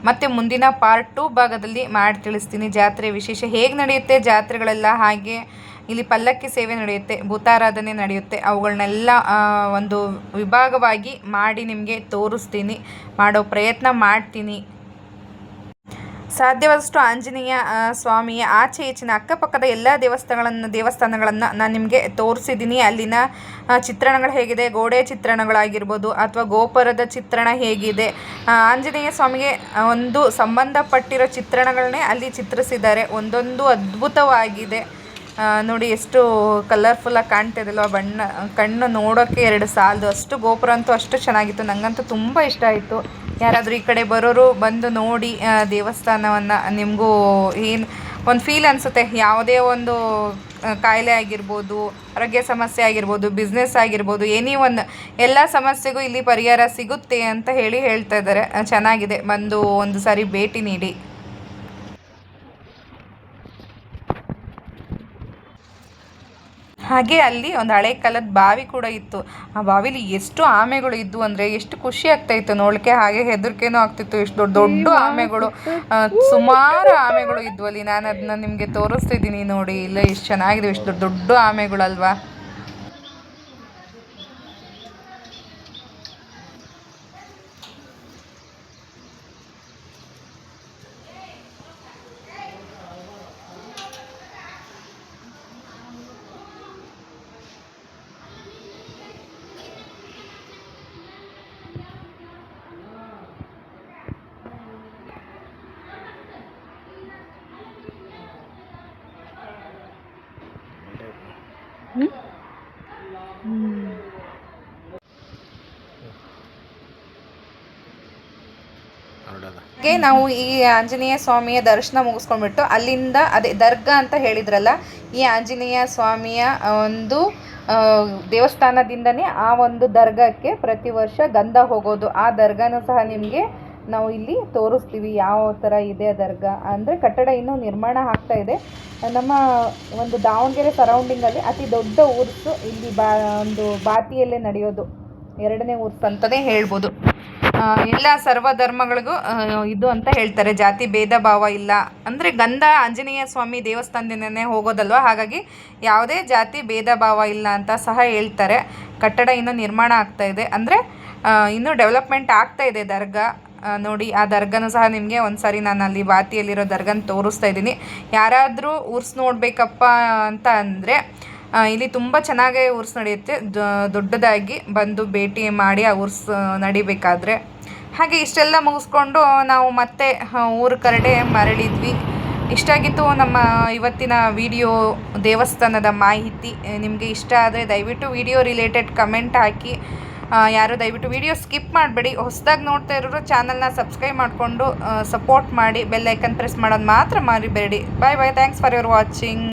ಮತ್ತು ಮುಂದಿನ ಪಾರ್ಟ್ 2 ಭಾಗದಲ್ಲಿ ಮಾಡಿ ತಿಳಿಸ್ತೀನಿ. ಜಾತ್ರೆ ವಿಶೇಷ ಹೇಗೆ ನಡೆಯುತ್ತೆ ಜಾತ್ರೆಗಳೆಲ್ಲ, ಹಾಗೆ ಇಲ್ಲಿ ಪಲ್ಲಕ್ಕಿ ಸೇವೆ ನಡೆಯುತ್ತೆ, ಭೂತಾರಾಧನೆ ನಡೆಯುತ್ತೆ, ಅವುಗಳನ್ನೆಲ್ಲ ಒಂದು ವಿಭಾಗವಾಗಿ ಮಾಡಿ ನಿಮಗೆ ತೋರಿಸ್ತೀನಿ, ಮಾಡೋ ಪ್ರಯತ್ನ ಮಾಡ್ತೀನಿ. ಸಾಧ್ಯವಾದಷ್ಟು ಆಂಜನೇಯ ಸ್ವಾಮಿಯ ಆಚೆ ಈಚಿನ ಅಕ್ಕಪಕ್ಕದ ಎಲ್ಲ ದೇವಸ್ಥಾನಗಳನ್ನು ನಾನು ನಿಮಗೆ ತೋರಿಸಿದ್ದೀನಿ. ಅಲ್ಲಿನ ಚಿತ್ರಣಗಳು ಹೇಗಿದೆ, ಗೋಡೆ ಚಿತ್ರಣಗಳಾಗಿರ್ಬೋದು ಅಥವಾ ಗೋಪುರದ ಚಿತ್ರಣ ಹೇಗಿದೆ, ಆಂಜನೇಯ ಸ್ವಾಮಿಗೆ ಒಂದು ಸಂಬಂಧಪಟ್ಟಿರೋ ಚಿತ್ರಣಗಳನ್ನೇ ಅಲ್ಲಿ ಚಿತ್ರಿಸಿದ್ದಾರೆ. ಒಂದೊಂದು ಅದ್ಭುತವಾಗಿದೆ ನೋಡಿ, ಎಷ್ಟು ಕಲರ್ಫುಲ್ಲಾಗಿ ಕಾಣ್ತಿದೆಯಲ್ವ, ಬಣ್ಣ ಕಣ್ಣು ನೋಡೋಕ್ಕೆ 2 ಸಾಲದು ಅಷ್ಟು. ಗೋಪುರ ಅಂತೂ ಅಷ್ಟು ಚೆನ್ನಾಗಿತ್ತು, ನನಗಂತೂ ತುಂಬ ಇಷ್ಟ ಆಯಿತು. ಯಾರಾದರೂ ಈ ಕಡೆ ಬರೋರು ಬಂದು ನೋಡಿ ದೇವಸ್ಥಾನವನ್ನು, ನಿಮಗೂ ಏನು ಒಂದು ಫೀಲ್ ಅನಿಸುತ್ತೆ. ಯಾವುದೇ ಒಂದು ಕಾಯಿಲೆ ಆಗಿರ್ಬೋದು, ಆರೋಗ್ಯ ಸಮಸ್ಯೆ ಆಗಿರ್ಬೋದು, ಬಿಸ್ನೆಸ್ ಆಗಿರ್ಬೋದು, ಎನಿ ಒಂದು ಎಲ್ಲ ಸಮಸ್ಯೆಗೂ ಇಲ್ಲಿ ಪರಿಹಾರ ಸಿಗುತ್ತೆ ಅಂತ ಹೇಳ್ತಾ ಇದ್ದಾರೆ. ಚೆನ್ನಾಗಿದೆ, ಬಂದು ಒಂದು ಸಾರಿ ಭೇಟಿ ನೀಡಿ. ಹಾಗೆ ಅಲ್ಲಿ ಒಂದು ಹಳೆ ಕಾಲದ ಬಾವಿ ಕೂಡ ಇತ್ತು. ಆ ಬಾವಿಲಿ ಎಷ್ಟು ಆಮೆಗಳು ಇದ್ವು ಅಂದರೆ ಎಷ್ಟು ಖುಷಿ ಆಗ್ತಾಯಿತ್ತು ನೋಡಲಿಕ್ಕೆ, ಹಾಗೆ ಹೆದರಿಕೆನೂ ಆಗ್ತಿತ್ತು. ಎಷ್ಟು ದೊಡ್ಡ ದೊಡ್ಡ ಆಮೆಗಳು, ಸುಮಾರು ಆಮೆಗಳು ಇದ್ವು ಅಲ್ಲಿ. ನಾನು ಅದನ್ನ ನಿಮಗೆ ತೋರಿಸ್ತಿದ್ದೀನಿ ನೋಡಿ, ಇಲ್ಲ ಎಷ್ಟು ಚೆನ್ನಾಗಿದೆ, ಎಷ್ಟು ದೊಡ್ಡ ದೊಡ್ಡ ಆಮೆಗಳಲ್ವಾ. ನೋಡೋದು. ಹಾಗೆ ನಾವು ಈ ಆಂಜನೇಯ ಸ್ವಾಮಿಯ ದರ್ಶನ ಮುಗಿಸ್ಕೊಂಡ್ಬಿಟ್ಟು ಅಲ್ಲಿಂದ ಅದೇ ದರ್ಗಾ ಅಂತ ಹೇಳಿದ್ರಲ್ಲ, ಈ ಆಂಜನೇಯ ಸ್ವಾಮಿಯ ಒಂದು ದೇವಸ್ಥಾನದಿಂದನೇ ಆ ಒಂದು ದರ್ಗಾಕ್ಕೆ ಪ್ರತಿ ವರ್ಷ ಗಂಧ ಹೋಗೋದು. ಆ ದರ್ಗಾನೂ ಸಹ ನಿಮಗೆ ನಾವು ಇಲ್ಲಿ ತೋರಿಸ್ತೀವಿ ಯಾವ ಥರ ಇದೆ ಆ ದರ್ಗಾ. ಅಂದರೆ ಕಟ್ಟಡ ಇನ್ನೂ ನಿರ್ಮಾಣ ಆಗ್ತಾ ಇದೆ. ನಮ್ಮ ಒಂದು ದಾವಣಗೆರೆ ಸರೌಂಡಿಂಗಲ್ಲಿ ಅತಿ ದೊಡ್ಡ ಉರ್ಸು ಇಲ್ಲಿ ಒಂದು ಬಾತಿಯಲ್ಲೇ ನಡೆಯೋದು, 2ನೇ ಉರ್ಸು ಅಂತಲೇ ಹೇಳ್ಬೋದು. ಎಲ್ಲ ಸರ್ವಧರ್ಮಗಳಿಗೂ ಇದು ಅಂತ ಹೇಳ್ತಾರೆ, ಜಾತಿ ಭೇದ ಭಾವ ಇಲ್ಲ. ಅಂದರೆ ಗಂಧ ಆಂಜನೇಯ ಸ್ವಾಮಿ ದೇವಸ್ಥಾನದಿಂದನೇ ಹೋಗೋದಲ್ವ, ಹಾಗಾಗಿ ಯಾವುದೇ ಜಾತಿ ಭೇದ ಭಾವ ಇಲ್ಲ ಅಂತ ಸಹ ಹೇಳ್ತಾರೆ. ಕಟ್ಟಡ ಇನ್ನೂ ನಿರ್ಮಾಣ ಆಗ್ತಾ ಇದೆ, ಅಂದರೆ ಇನ್ನೂ ಡೆವಲಪ್ಮೆಂಟ್ ಆಗ್ತಾ ಇದೆ ದರ್ಗಾ. ನೋಡಿ ಆ ದರ್ಗಾನೂ ಸಹ ನಿಮಗೆ ಒಂದು ಸಾರಿ ನಾನು ಅಲ್ಲಿ ಬಾತಿಯಲ್ಲಿರೋ ದರ್ಗಾನ ತೋರಿಸ್ತಾ ಇದ್ದೀನಿ. ಯಾರಾದರೂ ಉರ್ಸ್ ನೋಡಬೇಕಪ್ಪ ಅಂತ ಅಂದರೆ ಇಲ್ಲಿ ತುಂಬ ಚೆನ್ನಾಗೇ ಉರ್ಸ್ ನಡೆಯುತ್ತೆ, ದೊಡ್ಡದಾಗಿ ಬಂದು ಭೇಟಿ ಮಾಡಿ ಆ ಉರ್ಸ್ ನಡಿಬೇಕಾದ್ರೆ. ಹಾಗೆ ಇಷ್ಟೆಲ್ಲ ಮುಗಿಸ್ಕೊಂಡು ನಾವು ಮತ್ತೆ ಊರ ಕರಡೆ ಮರಳಿದ್ವಿ. ಇಷ್ಟಾಗಿತ್ತು ನಮ್ಮ ಇವತ್ತಿನ ವಿಡಿಯೋ, ದೇವಸ್ಥಾನದ ಮಾಹಿತಿ. ನಿಮಗೆ ಇಷ್ಟ ಆದರೆ ದಯವಿಟ್ಟು ವಿಡಿಯೋ ರಿಲೇಟೆಡ್ ಕಮೆಂಟ್ ಹಾಕಿ. ಯಾರು ದಯವಿಟ್ಟು ವಿಡಿಯೋ ಸ್ಕಿಪ್ ಮಾಡಬೇಡಿ. ಹೊಸದಾಗಿ ನೋಡ್ತಾ ಇರೋರು ಚಾನಲ್ನ ಸಬ್ಸ್ಕ್ರೈಬ್ ಮಾಡಿಕೊಂಡು ಸಪೋರ್ಟ್ ಮಾಡಿ. ಬೆಲ್ ಐಕನ್ ಪ್ರೆಸ್ ಮಾಡೋದು ಮಾತ್ರ ಮರಿಬೇಡಿ. ಬಾಯ್ ಬಾಯ್, ಥ್ಯಾಂಕ್ಸ್ ಫಾರ್ ಯುವರ್ ವಾಚಿಂಗ್.